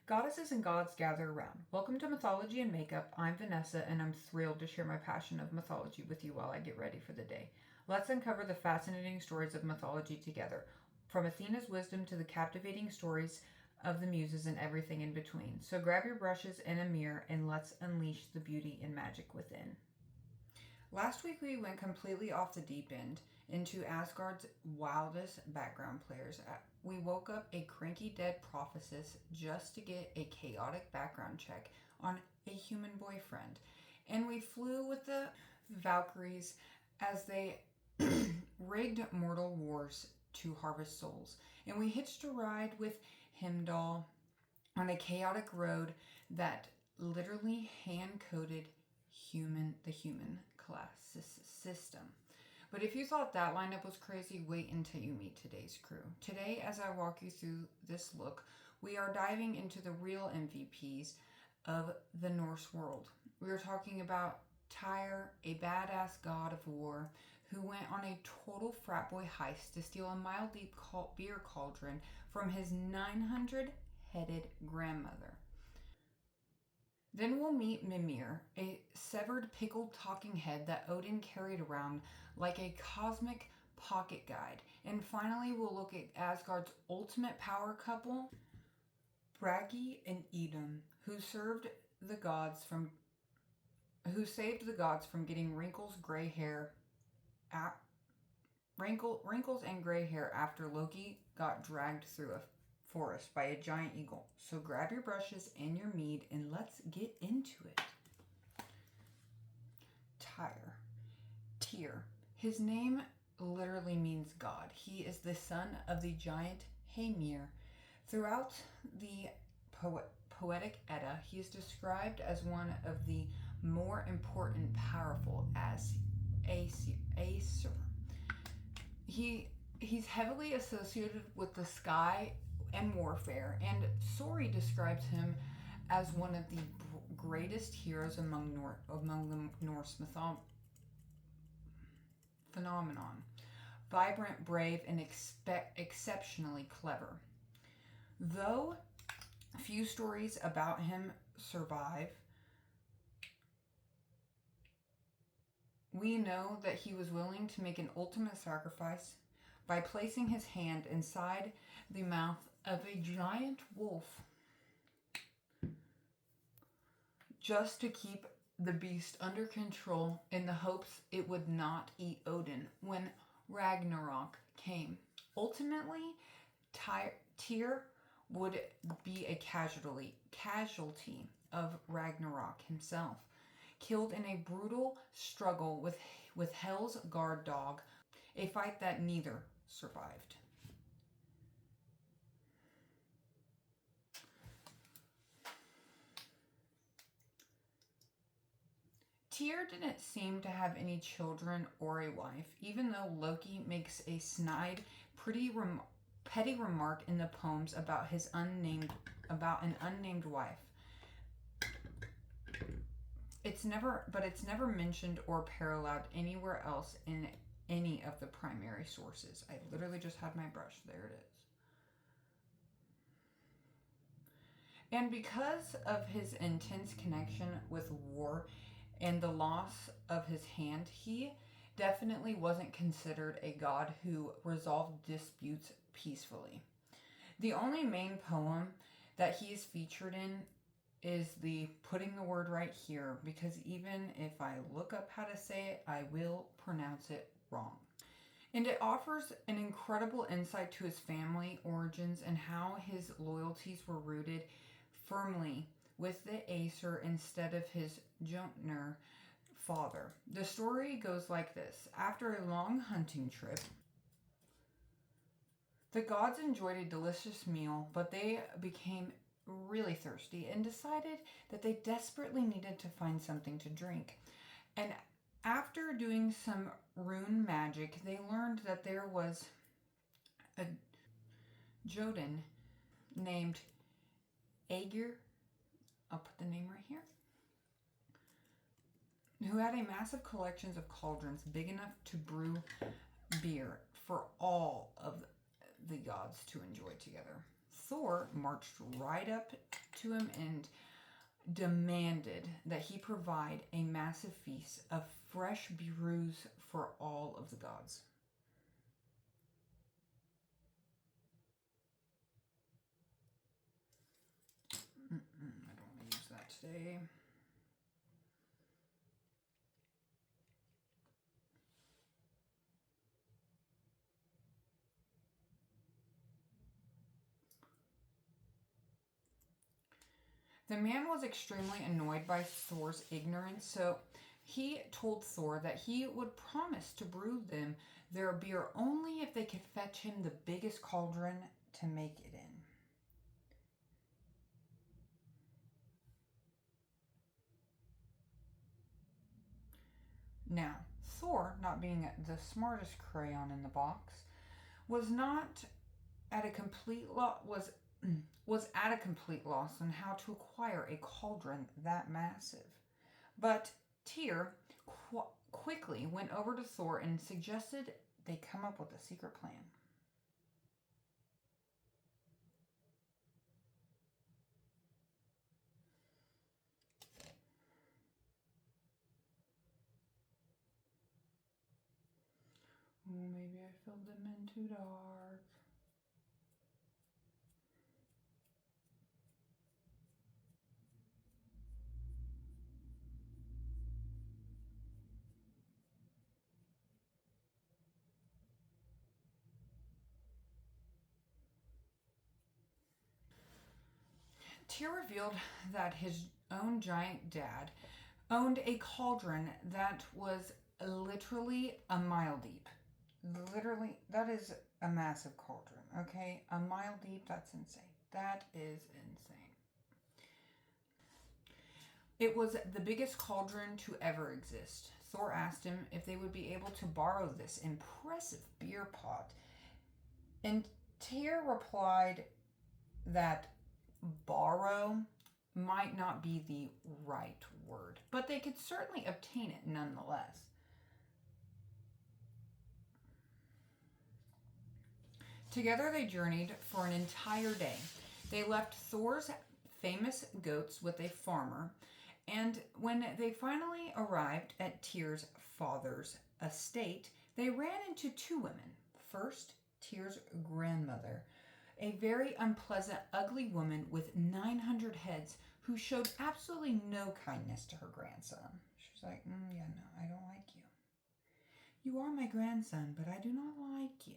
Goddesses and gods gather around. Welcome to Mythology and Makeup. I'm Vanessa, and I'm thrilled to share my passion of mythology with you while I get ready for the day. Let's uncover the fascinating stories of mythology together, from Athena's wisdom to the captivating stories of the muses and everything in between. So grab your brushes and a mirror, and let's unleash the beauty and magic within. Last week we went completely off the deep end into Asgard's wildest background players. We woke up a cranky dead prophetess just to get a chaotic background check on a human boyfriend. And we flew with the Valkyries as they rigged mortal wars to harvest souls. And we hitched a ride with Heimdall on a chaotic road that literally hand-coded the human class system. But if you thought that lineup was crazy, wait until you meet today's crew. Today, as I walk you through this look, we are diving into the real MVPs of the Norse world. We are talking about Tyr, a badass god of war who went on a total frat boy heist to steal a mile-deep beer cauldron from his 900-headed grandmother. Then we'll meet Mimir, a severed pickled talking head that Odin carried around like a cosmic pocket guide. And finally, we'll look at Asgard's ultimate power couple, Bragi and Ithunn, who saved the gods from getting wrinkles and gray hair after Loki got dragged through a forest by a giant eagle. So grab your brushes and your mead and let's get into it. Tyr. His name literally means God. He is the son of the giant Mimir. Throughout the poetic Edda, he is described as one of the more important, powerful as Aesir. He's heavily associated with the sky and warfare, and Sori describes him as one of the greatest heroes among the Norse phenomenon. Vibrant, brave, and exceptionally clever. Though few stories about him survive, we know that he was willing to make an ultimate sacrifice by placing his hand inside the mouth of a giant wolf just to keep the beast under control in the hopes it would not eat Odin when Ragnarok came. Ultimately, Tyr would be a casualty of Ragnarok himself, killed in a brutal struggle with Hel's guard dog, a fight that neither survived. Tyr didn't seem to have any children or a wife, even though Loki makes a snide, petty remark in the poems about an unnamed wife. It's never mentioned or paralleled anywhere else in any of the primary sources. I literally just had my brush. There it is. And because of his intense connection with war and the loss of his hand, he definitely wasn't considered a god who resolved disputes peacefully. The only main poem that he is featured in is the putting the word right here, because even if I look up how to say it, I will pronounce it wrong. And it offers an incredible insight to his family origins and how his loyalties were rooted firmly with the Aesir instead of his Jotnar father. The story goes like this. After a long hunting trip, the gods enjoyed a delicious meal, but they became really thirsty and decided that they desperately needed to find something to drink. And after doing some rune magic, they learned that there was a Jotun named Aegir, I'll put the name right here, who had a massive collection of cauldrons big enough to brew beer for all of the gods to enjoy together. Thor marched right up to him and demanded that he provide a massive feast of fresh brews for all of the gods. I don't want to use that today. The man was extremely annoyed by Thor's ignorance, so he told Thor that he would promise to brew them their beer only if they could fetch him the biggest cauldron to make it in. Now, Thor, not being the smartest crayon in the box, was not at a complete was at a complete loss on how to acquire a cauldron that massive. But Tyr quickly went over to Thor and suggested they come up with a secret plan. Oh, maybe I filled them in too dark. Tyr revealed that his own giant dad owned a cauldron that was literally a mile deep. Literally, that is a massive cauldron, okay? A mile deep, that's insane. That is insane. It was the biggest cauldron to ever exist. Thor asked him if they would be able to borrow this impressive beer pot. And Tyr replied that borrow might not be the right word, but they could certainly obtain it nonetheless. Together they journeyed for an entire day. They left Thor's famous goats with a farmer, and when they finally arrived at Tyr's father's estate, they ran into two women. First, Tyr's grandmother, a very unpleasant, ugly woman with 900 heads who showed absolutely no kindness to her grandson. She was like, yeah, no, I don't like you. You are my grandson, but I do not like you.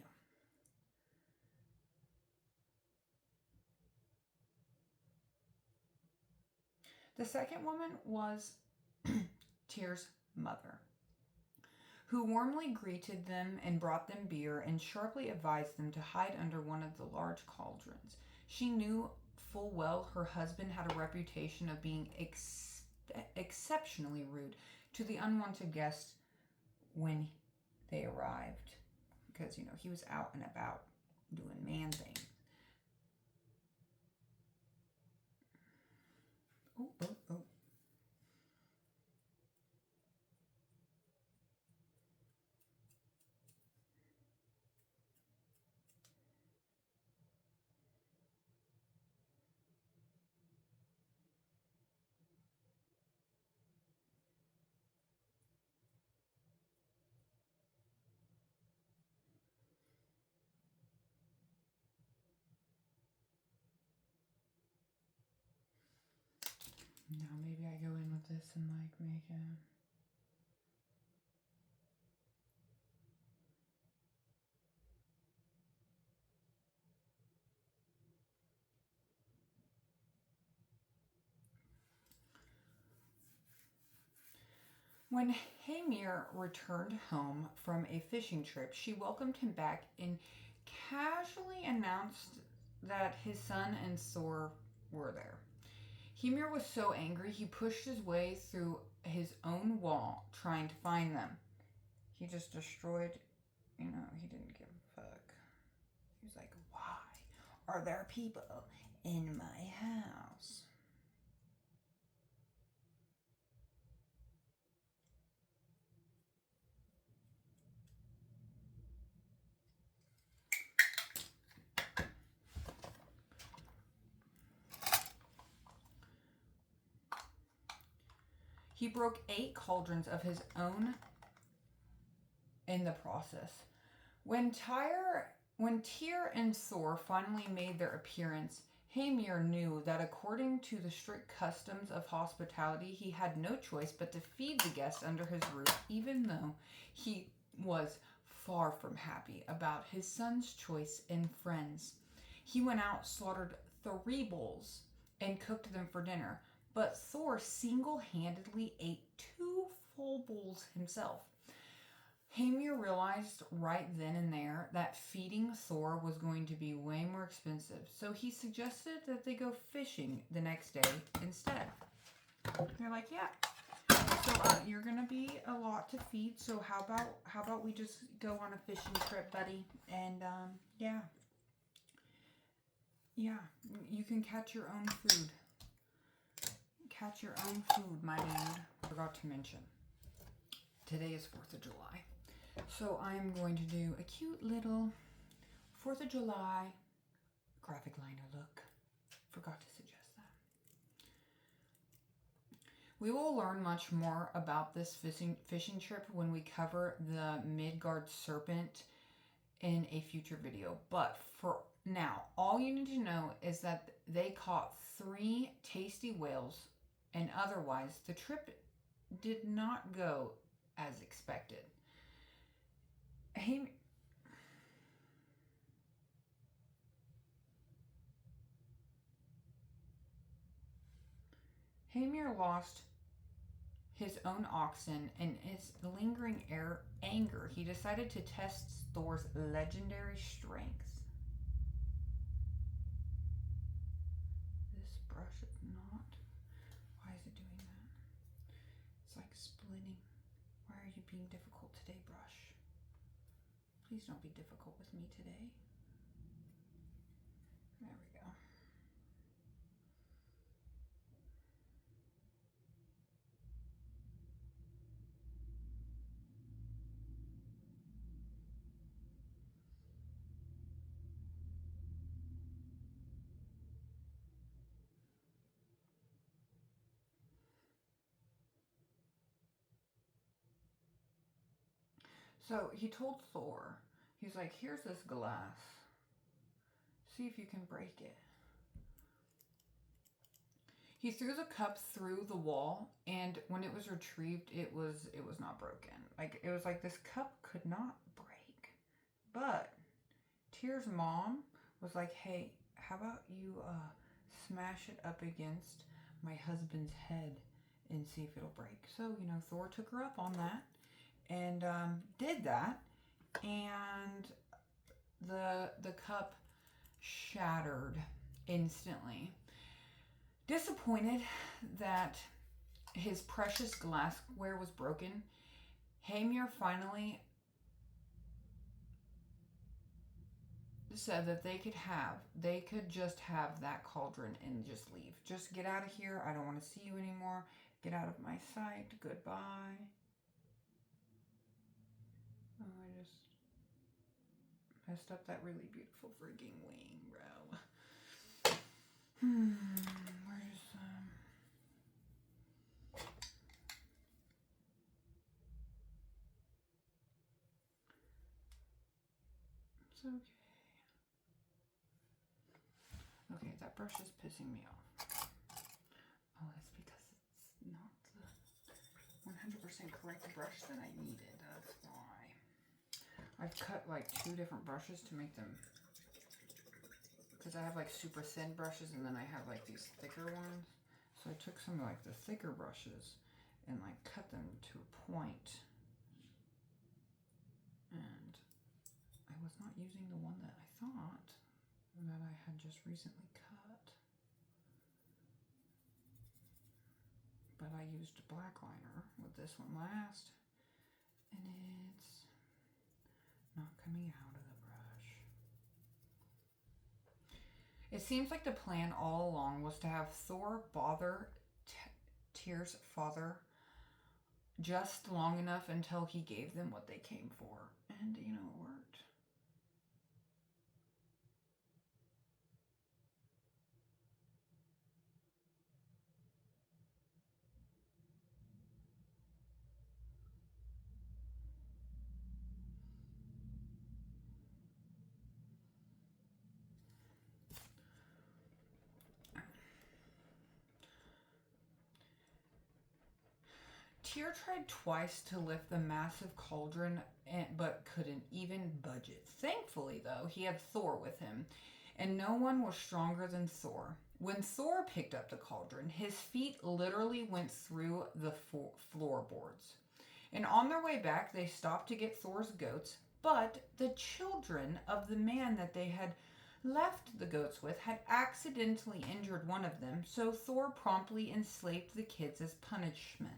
The second woman was Tyr's mother, who warmly greeted them and brought them beer and sharply advised them to hide under one of the large cauldrons. She knew full well her husband had a reputation of being exceptionally rude to the unwanted guests when they arrived, because, he was out and about doing man things. Oh. Now maybe I go in with this and make a... When Mimir returned home from a fishing trip, she welcomed him back and casually announced that his son and Thor were there. Mimir was so angry he pushed his way through his own wall trying to find them. He just destroyed, he didn't give a fuck. He was like, why are there people in my house? He broke 8 cauldrons of his own in the process. When Tyr and Thor finally made their appearance, Mimir knew that according to the strict customs of hospitality, he had no choice but to feed the guests under his roof, even though he was far from happy about his son's choice in friends. He went out, slaughtered 3 bulls, and cooked them for dinner, but Thor single-handedly ate 2 full bulls himself. Mimir realized right then and there that feeding Thor was going to be way more expensive, so he suggested that they go fishing the next day instead. They're like, yeah, so you're gonna be a lot to feed, so how about we just go on a fishing trip, buddy? And yeah, you can catch your own food. Catch your own food, my dude. Forgot to mention, today is 4th of July. So I'm going to do a cute little 4th of July graphic liner look. Forgot to suggest that. We will learn much more about this fishing trip when we cover the Midgard serpent in a future video. But for now, all you need to know is that they caught 3 tasty whales, and otherwise the trip did not go as expected. Mimir lost his own oxen, and his lingering anger, he decided to test Thor's legendary strengths. This brush is not. Why is it doing that? It's like splitting. Why are you being difficult today, brush? Please don't be difficult with me today. There we go. So he told Thor, he's like, here's this glass. See if you can break it. He threw the cup through the wall, and when it was retrieved, it was not broken. Like, it was like this cup could not break. But Tyr's mom was like, hey, how about you smash it up against my husband's head and see if it'll break. So, Thor took her up on that and did that, and the cup shattered instantly. Disappointed that his precious glassware was broken, Mimir finally said that they could just have that cauldron and just leave. Just get out of here. I don't want to see you anymore. Get out of my sight. Goodbye. Oh, I just messed up that really beautiful frigging wing, bro. Where's It's okay. Okay, that brush is pissing me off. Oh, that's because it's not the 100% correct brush that I needed. That's why. I've cut like 2 different brushes to make them, because I have like super thin brushes and then I have like these thicker ones. So I took some like the thicker brushes and like cut them to a point. And I was not using the one that I thought that I had just recently cut. But I used black liner with this one last, and it's not coming out of the brush. It seems like the plan all along was to have Thor bother Tyr's father just long enough until he gave them what they came for. And, it worked. Tyr tried twice to lift the massive cauldron, but couldn't even budge it. Thankfully, though, he had Thor with him, and no one was stronger than Thor. When Thor picked up the cauldron, his feet literally went through the floorboards. And on their way back, they stopped to get Thor's goats, but the children of the man that they had left the goats with had accidentally injured one of them, so Thor promptly enslaved the kids as punishment.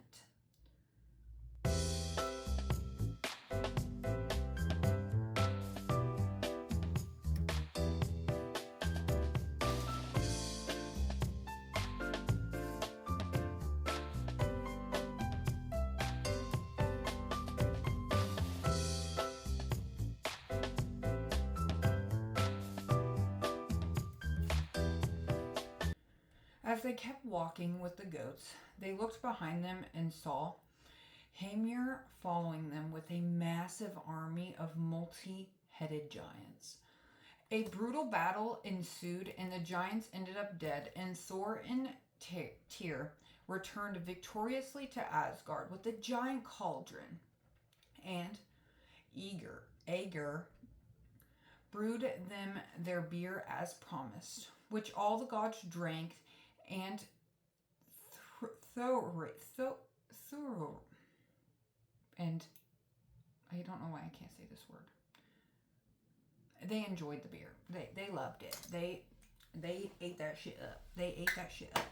As they kept walking with the goats, they looked behind them and saw Mimir following them with a massive army of multi-headed giants. A brutal battle ensued, and the giants ended up dead, and Thor and Tyr returned victoriously to Asgard with the giant cauldron, and Aegir brewed them their beer as promised, which all the gods drank, and and I don't know why I can't say this word. They enjoyed the beer. They loved it. They ate that shit up. They ate that shit up.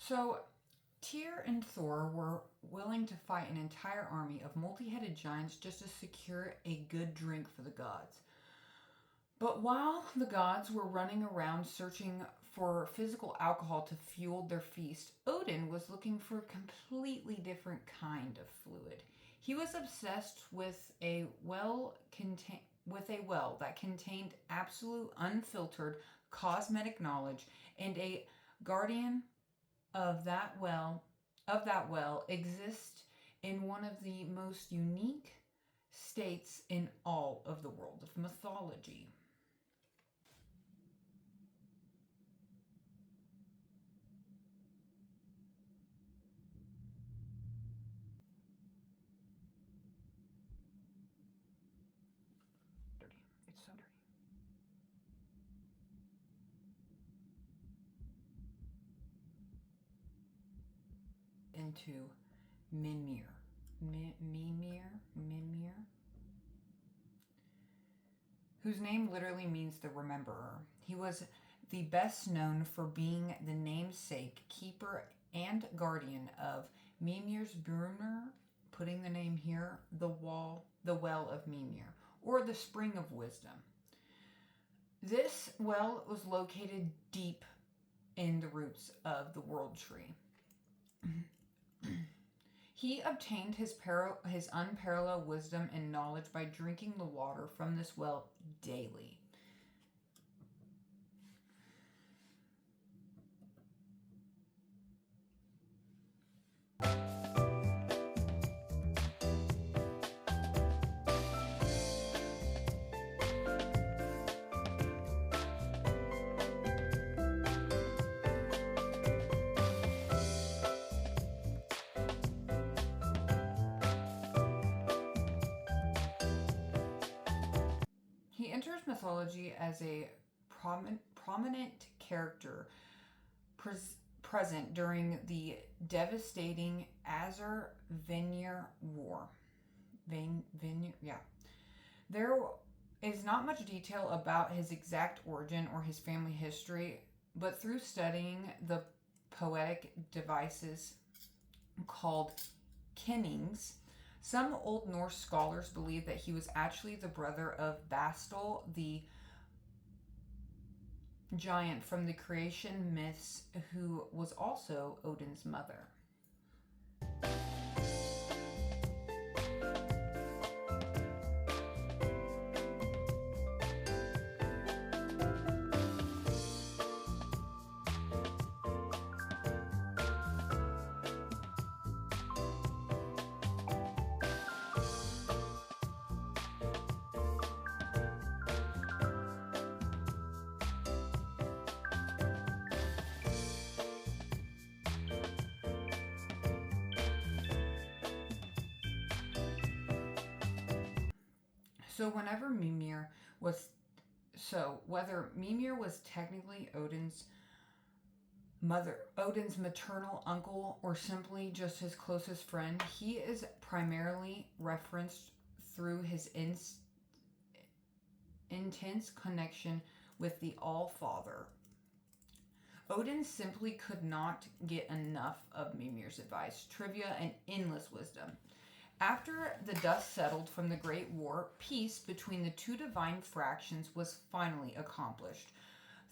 So, Tyr and Thor were willing to fight an entire army of multi-headed giants just to secure a good drink for the gods. But while the gods were running around searching for physical alcohol to fuel their feast, Odin was looking for a completely different kind of fluid. He was obsessed with a well that contained absolute unfiltered cosmetic knowledge, and a guardian of that well exists in one of the most unique states in all of the world of mythology. Dirty. It's so dirty. Into Mimir, whose name literally means the rememberer. He was the best known for being the namesake, keeper, and guardian of Mimir's Brunner, putting the name here, the well of Mimir, or the spring of wisdom. This well was located deep in the roots of the world tree. He obtained his unparalleled wisdom and knowledge by drinking the water from this well daily. He enters mythology as a prominent character present during the devastating Azur-Vanir War. There is not much detail about his exact origin or his family history, but through studying the poetic devices called kennings, some Old Norse scholars believe that he was actually the brother of Bastel, the giant from the creation myths, who was also Odin's mother. So whenever whether Mimir was technically Odin's maternal uncle, or simply just his closest friend, he is primarily referenced through his intense connection with the All-Father. Odin simply could not get enough of Mimir's advice, trivia, and endless wisdom. After the dust settled from the Great War, peace between the two divine fractions was finally accomplished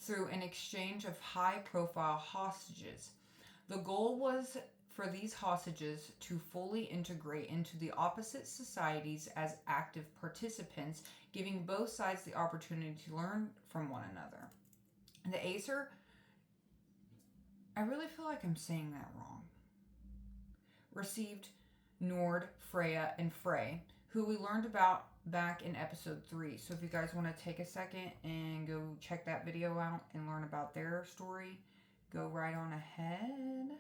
through an exchange of high-profile hostages. The goal was for these hostages to fully integrate into the opposite societies as active participants, giving both sides the opportunity to learn from one another. The Aesir, I really feel like I'm saying that wrong, received Nord, Freya, and Frey, who we learned about back in episode 3. So if you guys want to take a second and go check that video out and learn about their story, go right on ahead.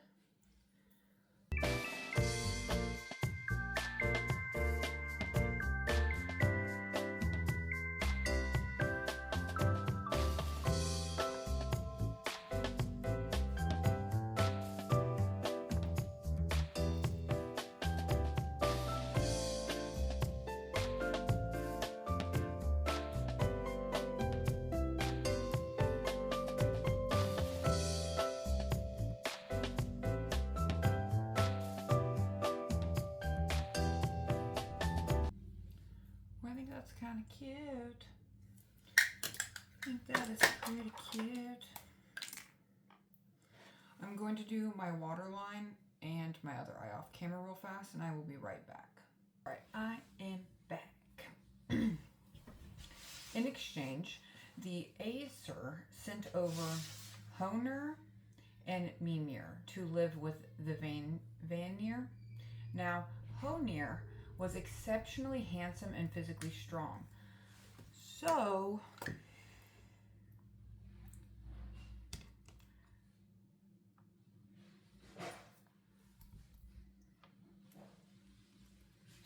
That's kind of cute. I think that is pretty cute. I'm going to do my waterline and my other eye off camera real fast, and I will be right back. All right, I am back. In exchange, the Aesir sent over Honir and Mimir to live with the Vanir. Now, Honir was exceptionally handsome and physically strong. So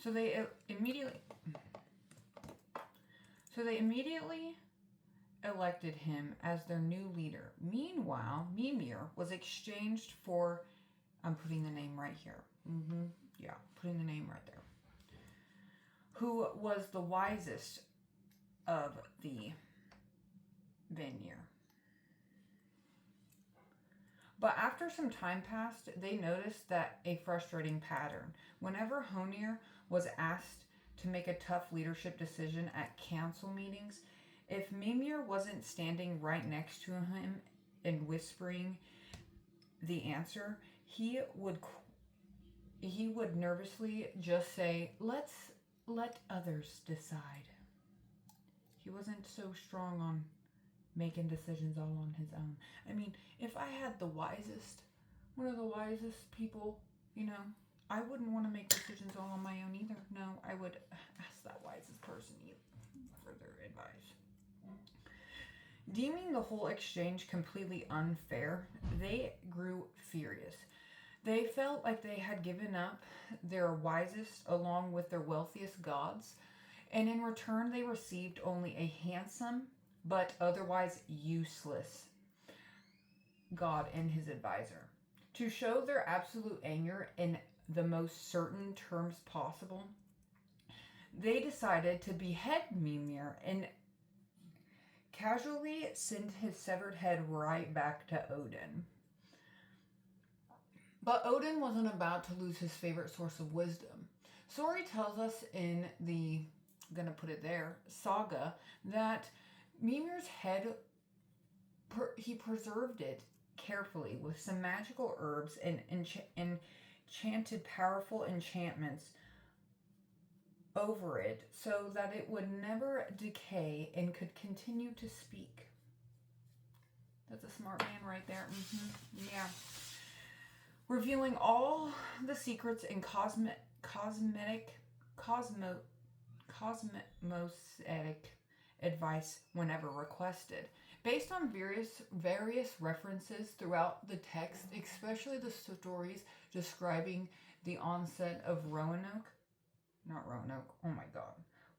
they immediately elected him as their new leader. Meanwhile, Mimir was exchanged for, I'm putting the name right here. Yeah, putting the name right there. Who was the wisest of the Vanir. But after some time passed, they noticed that a frustrating pattern. Whenever Honir was asked to make a tough leadership decision at council meetings, if Mimir wasn't standing right next to him and whispering the answer, he would nervously just say, let others decide. He wasn't so strong on making decisions all on his own. I mean, if I had one of the wisest people, I wouldn't want to make decisions all on my own either. No, I would ask that wisest person for their advice. Deeming the whole exchange completely unfair, they grew furious. They felt like they had given up their wisest along with their wealthiest gods, and in return they received only a handsome but otherwise useless god and his advisor. To show their absolute anger in the most certain terms possible, they decided to behead Mimir and casually send his severed head right back to Odin. But Odin wasn't about to lose his favorite source of wisdom. Story tells us in the, I'm going to put it there, saga, that Mimir's head, he preserved it carefully with some magical herbs and enchanted powerful enchantments over it so that it would never decay and could continue to speak. That's a smart man right there. Yeah. Revealing all the secrets and cosmetic advice whenever requested. Based on various references throughout the text, especially the stories describing the onset of Roanoke,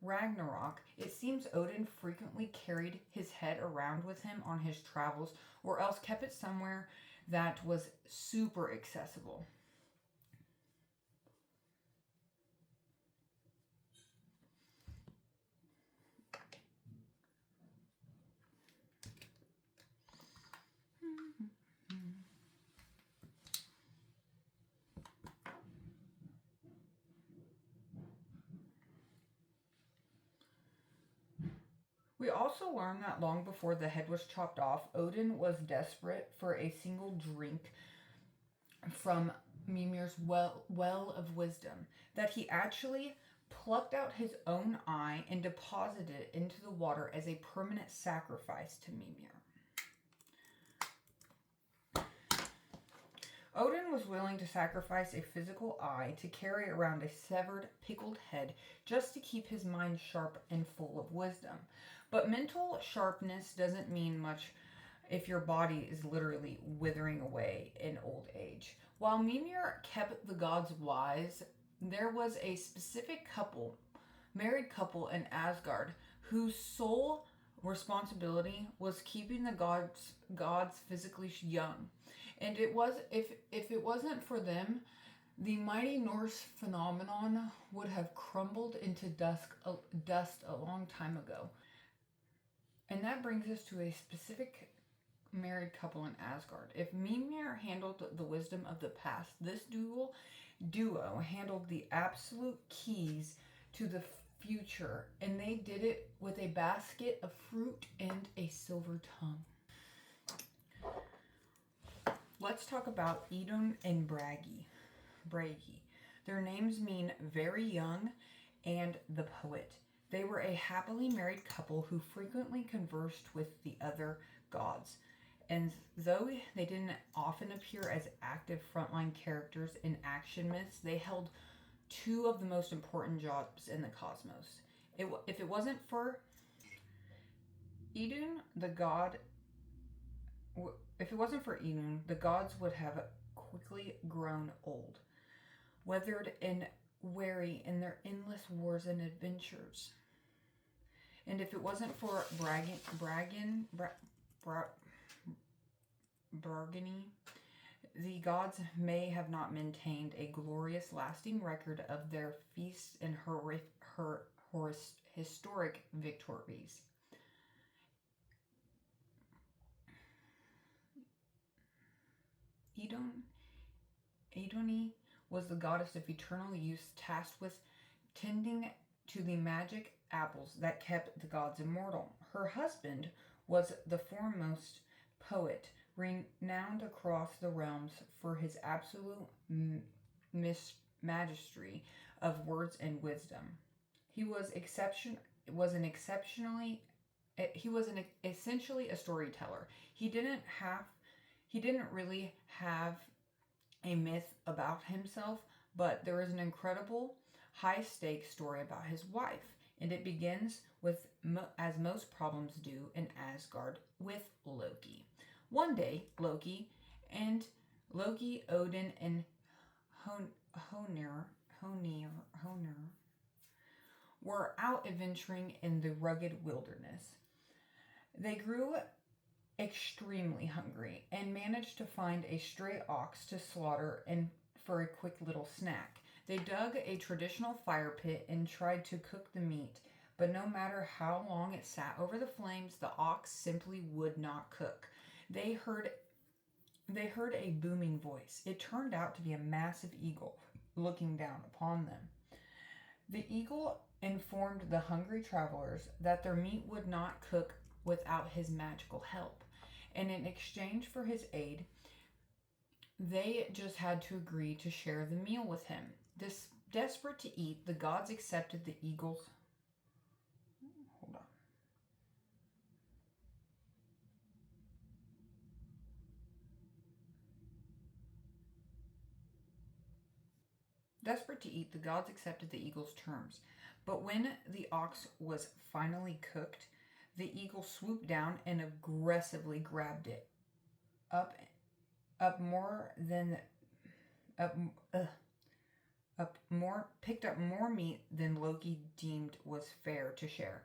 Ragnarok, it seems Odin frequently carried his head around with him on his travels, or else kept it somewhere that was super accessible. We also learn that long before the head was chopped off, Odin was desperate for a single drink from Mimir's well of wisdom, that he actually plucked out his own eye and deposited it into the water as a permanent sacrifice to Mimir. Odin was willing to sacrifice a physical eye to carry around a severed, pickled head just to keep his mind sharp and full of wisdom. But mental sharpness doesn't mean much if your body is literally withering away in old age. While Mimir kept the gods wise, there was a specific married couple in Asgard, whose sole responsibility was keeping the gods physically young. And it was if it wasn't for them, the mighty Norse phenomenon would have crumbled into dust a long time ago. And that brings us to a specific married couple in Asgard. If Mimir handled the wisdom of the past, this duo handled the absolute keys to the future, and they did it with a basket of fruit and a silver tongue. Let's talk about Ithunn and Bragi. Their names mean very young and the poet. They were a happily married couple who frequently conversed with the other gods. And though they didn't often appear as active frontline characters in action myths, they held two of the most important jobs in the cosmos. If it wasn't for Ithunn, the gods would have quickly grown old, weathered and weary in their endless wars and adventures. And if it wasn't for Bragi, the gods may have not maintained a glorious, lasting record of their feasts and historic victories. Ithunn was the goddess of eternal youth, tasked with tending to the magic apples that kept the gods immortal. Her husband was the foremost poet, renowned across the realms for his absolute mastery of words and wisdom. He was essentially a storyteller. He didn't really have a myth about himself, but there is an incredible high-stakes story about his wife, and it begins with, as most problems do in Asgard, with Loki. One day, Loki, Odin, and Honir were out adventuring in the rugged wilderness. They grew extremely hungry and managed to find a stray ox to slaughter and for a quick little snack. They dug a traditional fire pit and tried to cook the meat, but no matter how long it sat over the flames, the ox simply would not cook. They heard a booming voice. It turned out to be a massive eagle looking down upon them. The eagle informed the hungry travelers that their meat would not cook without his magical help, and in exchange for his aid, they just had to agree to share the meal with him. Desperate to eat, the gods accepted the eagle's terms. But when the ox was finally cooked, the eagle swooped down and aggressively grabbed it up more than picked up more meat than Loki deemed was fair to share.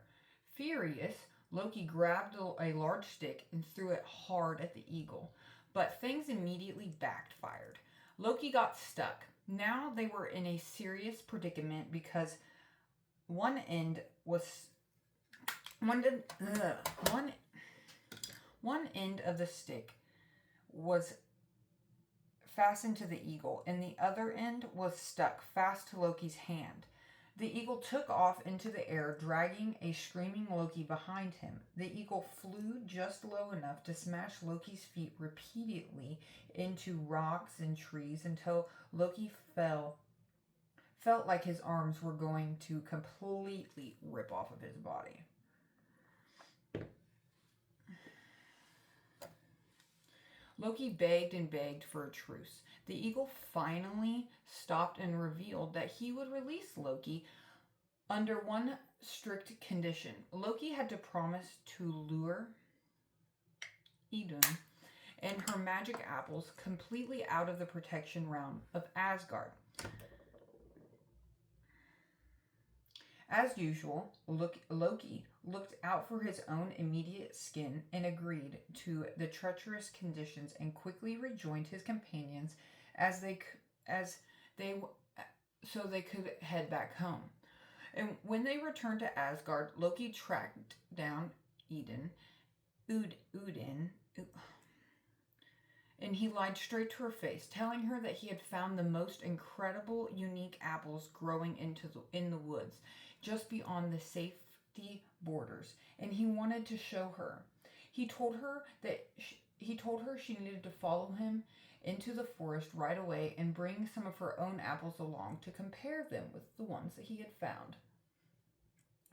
Furious, Loki grabbed a large stick and threw it hard at the eagle, but things immediately backfired. Loki got stuck. Now they were in a serious predicament because one end of the stick was fastened to the eagle, and the other end was stuck fast to Loki's hand. The eagle took off into the air, dragging a screaming Loki behind him. The eagle flew just low enough to smash Loki's feet repeatedly into rocks and trees until Loki felt like his arms were going to completely rip off of his body. Loki begged and begged for a truce. The eagle finally stopped and revealed that he would release Loki under one strict condition. Loki had to promise to lure Ithunn and her magic apples completely out of the protection realm of Asgard. As usual, Loki looked out for his own immediate skin and agreed to the treacherous conditions and quickly rejoined his companions so they could head back home. And when they returned to Asgard, Loki tracked down Ithunn, and he lied straight to her face, telling her that he had found the most incredible, unique apples growing in the woods, just beyond the safety borders, and he wanted to show her. He told her she needed to follow him into the forest right away and bring some of her own apples along to compare them with the ones that he had found.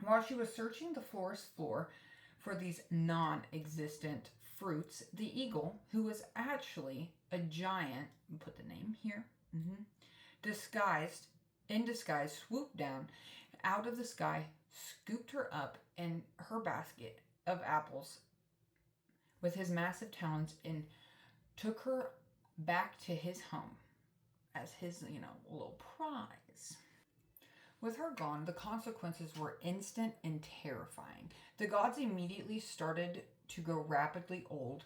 While she was searching the forest floor for these non-existent fruits, the eagle, who was actually a giant, put the name here, in disguise, swooped down out of the sky, scooped her up in her basket of apples with his massive talons, and took her back to his home as his, little prize. With her gone, the consequences were instant and terrifying. The gods immediately started to go rapidly old,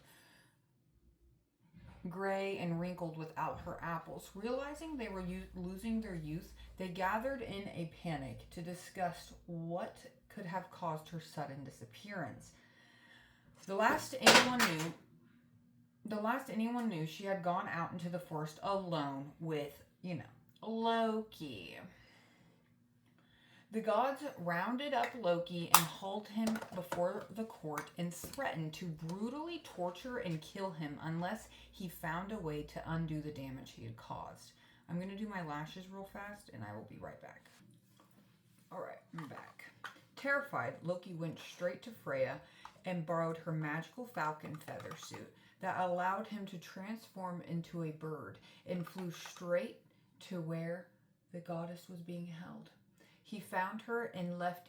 gray and wrinkled without her apples. Realizing they were losing their youth, they gathered in a panic to discuss what could have caused her sudden disappearance. The last anyone knew, she had gone out into the forest alone with, Loki. The gods rounded up Loki and hauled him before the court and threatened to brutally torture and kill him unless he found a way to undo the damage he had caused. I'm going to do my lashes real fast and I will be right back. Alright, I'm back. Terrified, Loki went straight to Freya and borrowed her magical falcon feather suit that allowed him to transform into a bird and flew straight to where the goddess was being held. He found her and left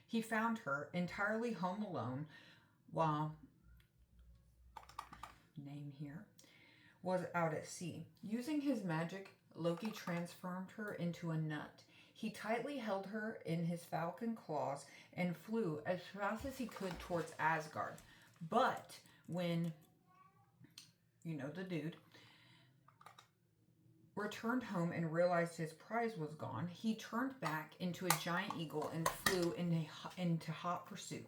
He found her entirely home alone while name here was out at sea. Using his magic, Loki transformed her into a nut. He tightly held her in his falcon claws and flew as fast as he could towards Asgard. But when the dude returned home and realized his prize was gone, he turned back into a giant eagle and flew into hot pursuit.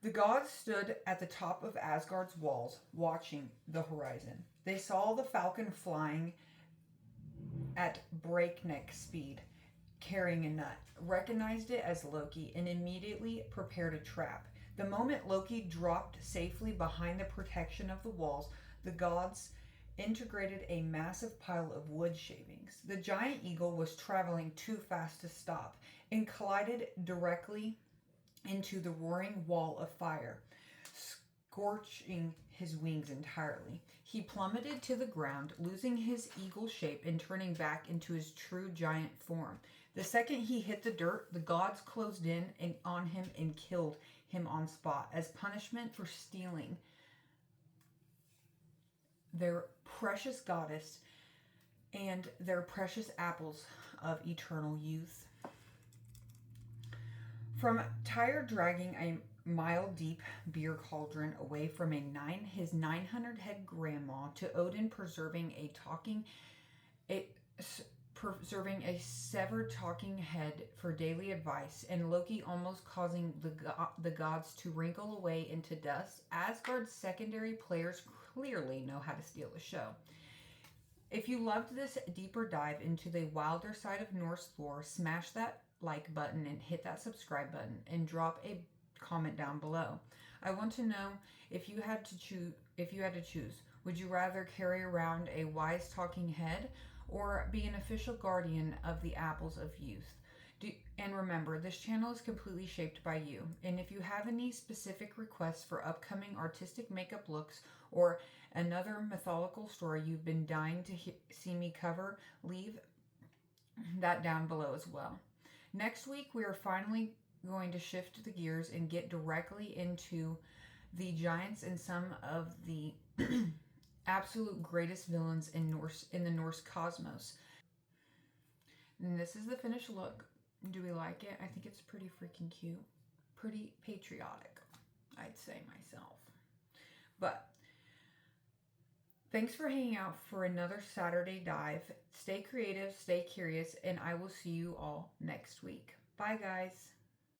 The gods stood at the top of Asgard's walls, watching the horizon. They saw the falcon flying at breakneck speed, carrying a nut, recognized it as Loki, and immediately prepared a trap. The moment Loki dropped safely behind the protection of the walls, the gods integrated a massive pile of wood shavings. The giant eagle was traveling too fast to stop and collided directly into the roaring wall of fire, scorching his wings entirely. He plummeted to the ground, losing his eagle shape and turning back into his true giant form. The second he hit the dirt, the gods closed in on him and killed him on spot as punishment for stealing their precious goddess and their precious apples of eternal youth. From Tyre dragging a mile-deep beer cauldron away from his 900-head grandma to Odin preserving a severed talking head for daily advice, and Loki almost causing the gods to wrinkle away into dust, Asgard's secondary players clearly know how to steal a show. If you loved this deeper dive into the wilder side of Norse lore, smash that like button and hit that subscribe button and drop a comment down below. I want to know if you had to choose, would you rather carry around a wise talking head or be an official guardian of the apples of youth? And remember, this channel is completely shaped by you. And if you have any specific requests for upcoming artistic makeup looks or another mythological story you've been dying to see me cover, leave that down below as well. Next week, we are finally going to shift the gears and get directly into the giants and some of the absolute greatest villains in the Norse cosmos. And this is the finished look. Do we like it? I think it's pretty freaking cute. Pretty patriotic, I'd say myself. But thanks for hanging out for another Saturday dive. Stay creative, stay curious, and I will see you all next week. Bye, guys.